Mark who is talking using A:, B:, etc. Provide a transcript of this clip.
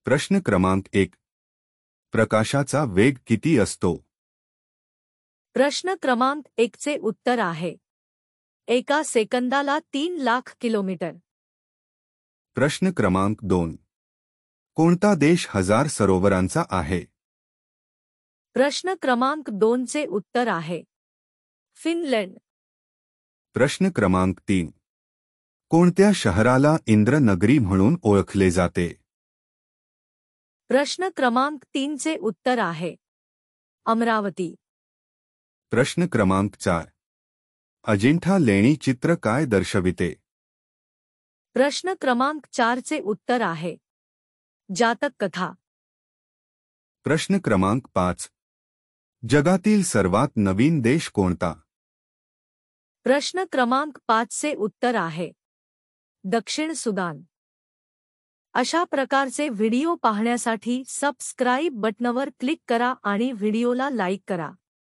A: प्रश्न क्रमांक 1. प्रकाशाचा वेग किती असतो?
B: प्रश्न क्रमांक 1 चे उत्तर आहे एका सेकंदाला 3,00,000 किलोमीटर.
A: प्रश्न क्रमांक 2. कोणता देश 1000 सरोवरांचा आहे?
B: प्रश्न क्रमांक 2 चे उत्तर आहे फिनलंड.
A: प्रश्न क्रमांक 3. कोणत्या शहराला इंद्रनगरी म्हणून ओळखले जाते?
B: प्रश्न क्रमांक 3 चे उत्तर आहे अमरावती.
A: प्रश्न क्रमांक 4. अजिंठा लेणी चित्र काय दर्शविते?
B: प्रश्न क्रमांक 4 चे उत्तर आहे जातक कथा.
A: प्रश्न क्रमांक 5. जगातील सर्वात नवीन देश कोणता?
B: प्रश्न क्रमांक 5 चे उत्तर आहे दक्षिण सुदान. अशा प्रकारचे व्हिडिओ पाहण्यासाठी सबस्क्राईब बटणावर क्लिक करा आणि व्हिडिओला लाईक करा.